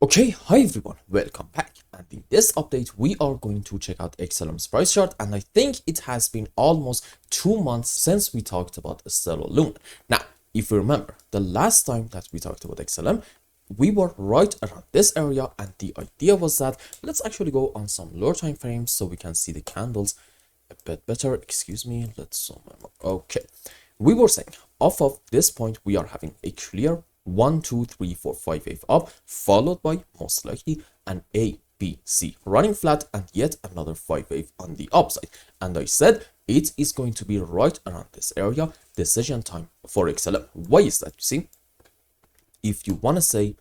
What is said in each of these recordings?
Okay, hi everyone, welcome back. And in this update, we are going to check out XLM's price chart. And I think it has been almost 2 months since we talked about Stellar Lumen. Now, if you remember, the last time that we talked about XLM, we were right around this area. And the idea was that let's actually go on some lower time frames so we can see the candles a bit better. Excuse me, let's zoom in. Okay, we were saying off of this point, we are having a clear 1, 2, 3, 4, 5 wave up, followed by most likely an A, B, C running flat, and yet another 5 wave on the upside. And I said it is going to be right around this area, decision time for XLM. Why is that? You see, if you want to say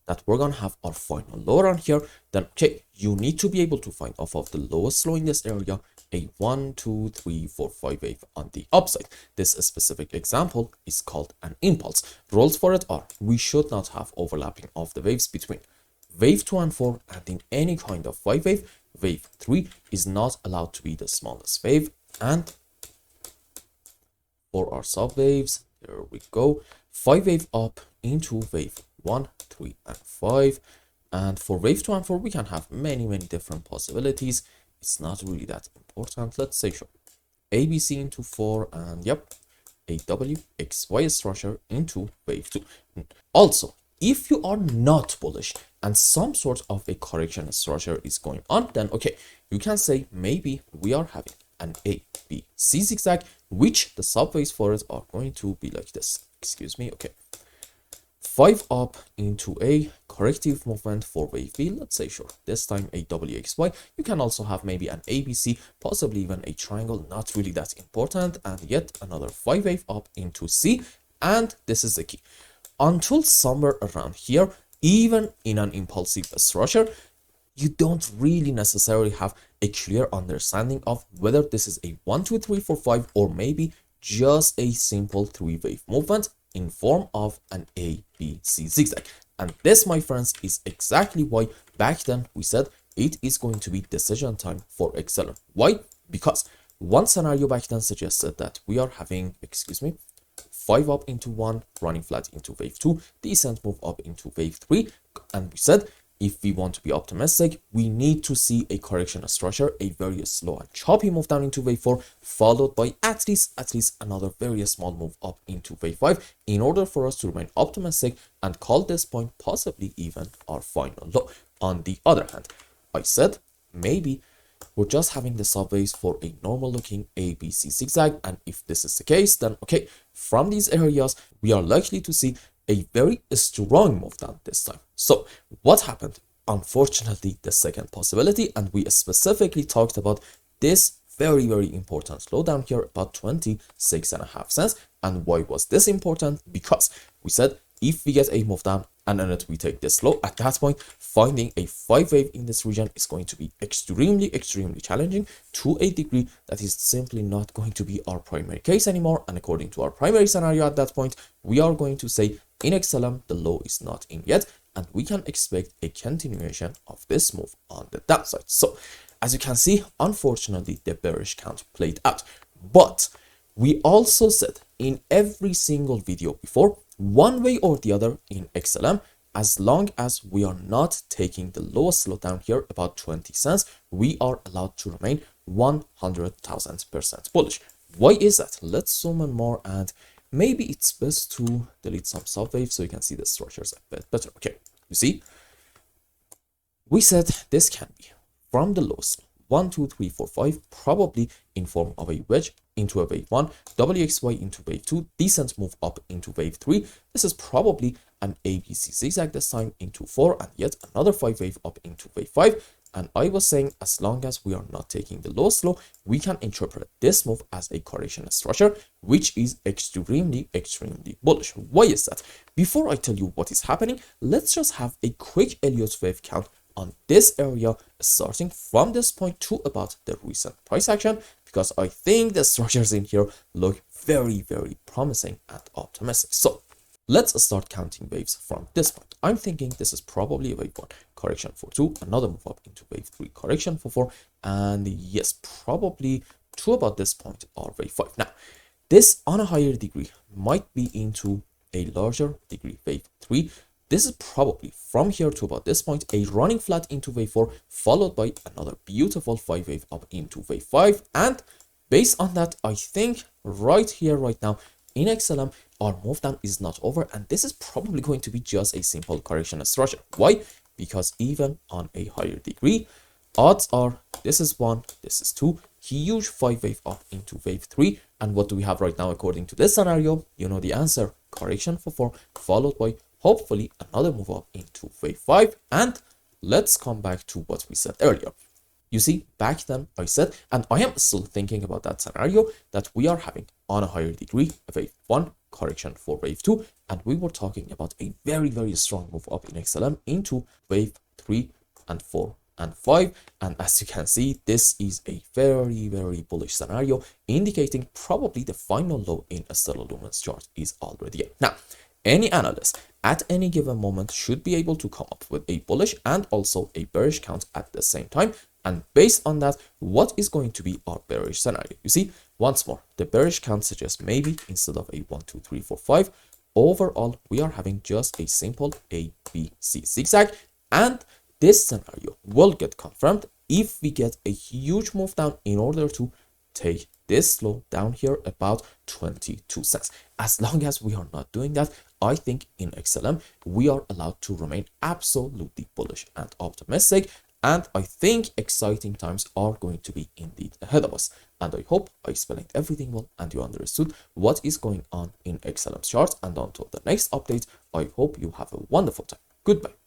that we're gonna have our final low around here, then okay, you need to be able to find off of the lowest low in this area a 1, 2, 3, 4, 5 wave on the upside. This specific example is called an impulse. Rules for it are we should not have overlapping of the waves between wave 2 and 4, and in any kind of 5 wave, wave 3 is not allowed to be the smallest wave. And for our sub waves, there we go, 5 wave up into wave 1, 3, and 5. And for wave 2 and 4, we can have many different possibilities. It's not really that important. Let's say sure, ABC into 4, and yep, a WXY structure into wave 2. Also, if you are not bullish and some sort of a correction structure is going on, then okay, you can say maybe we are having an A, B, C zigzag, which the subways for it are going to be like this. Excuse me, okay. 5 up into a corrective movement for wave B. Let's say sure, this time a WXY. You can also have maybe an ABC, possibly even a triangle, not really that important, and yet another 5 wave up into C. And this is the key. Until somewhere around here, even in an impulsive structure, you don't really necessarily have a clear understanding of whether this is a 1, 2, 3, 4, 5, or maybe just a simple 3 wave movement in form of an A, B, C zigzag. And this, my friends, is exactly why back then we said it is going to be decision time for XLM. Why? Because one scenario back then suggested that we are having, excuse me, 5 up into 1, running flat into wave 2, decent move up into wave 3, and we said if we want to be optimistic, we need to see a correction structure, a very slow and choppy move down into wave 4, followed by at least another very small move up into wave 5 in order for us to remain optimistic and call this point possibly even our final low. On the other hand, I said maybe we're just having the subways for a normal looking ABC zigzag, and if this is the case, then okay, from these areas we are likely to see a very strong move down this time. So what happened? Unfortunately, the second possibility, and we specifically talked about this very important slowdown here, about 26.5 cents. And why was this important? Because we said if we get a move down and then we take this low, at that point finding a 5 wave in this region is going to be extremely challenging, to a degree that is simply not going to be our primary case anymore. And according to our primary scenario at that point, we are going to say in XLM the low is not in yet, and we can expect a continuation of this move on the downside. So as you can see, unfortunately the bearish count played out. But we also said in every single video before, one way or the other in XLM, as long as we are not taking the lowest low down here about 20 cents, we are allowed to remain 100,000% bullish. Why is that? Let's zoom in more, and maybe it's best to delete some subwaves so you can see the structures a bit better. Okay, you see, we said this can be from the lows 1, 2, 3, 4, 5, probably in form of a wedge into a wave 1, WXY into wave 2, decent move up into wave 3. This is probably an ABC zigzag this time into 4, and yet another 5 wave up into wave 5. And I was saying, as long as we are not taking the lowest low, we can interpret this move as a correction structure, which is extremely bullish. Why is that? Before I tell you what is happening, let's just have a quick Elliott wave count on this area, starting from this point to about the recent price action, because I think the structures in here look very promising and optimistic. So let's start counting waves from this point. I'm thinking this is probably a wave 1, correction for 2, another move up into wave 3, correction for 4, and yes, probably to about this point or wave 5. Now, this on a higher degree might be into a larger degree wave 3. this is probably from here to about this point a running flat into wave 4, followed by another beautiful 5 wave up into wave 5. And based on that, I think right here, right now in XLM, our move down is not over, and this is probably going to be just a simple correction structure. Why? Because even on a higher degree, odds are this is 1, this is 2, huge 5 wave up into wave 3. And what do we have right now according to this scenario? You know the answer, correction for 4, followed by hopefully another move up into wave 5. And let's come back to what we said earlier. You see, back then I said, and I am still thinking about that scenario, that we are having on a higher degree a wave 1, correction for wave 2, and we were talking about a very, very strong move up in XLM into wave 3 and 4 and 5. And as you can see, this is a very, very bullish scenario, indicating probably the final low in a stellar lumens chart is already in. Now, any analyst at any given moment should be able to come up with a bullish and also a bearish count at the same time. And based on that, what is going to be our bearish scenario? You see, once more, the bearish count suggests maybe instead of a 1, 2, 3, 4, 5, overall, we are having just a simple A, B, C zigzag. And this scenario will get confirmed if we get a huge move down in order to take this low down here about 22 cents. As long as we are not doing that, I think in XLM, we are allowed to remain absolutely bullish and optimistic. And I think exciting times are going to be indeed ahead of us. And I hope I explained everything well and you understood what is going on in XLM charts. And until the next update, I hope you have a wonderful time. Goodbye.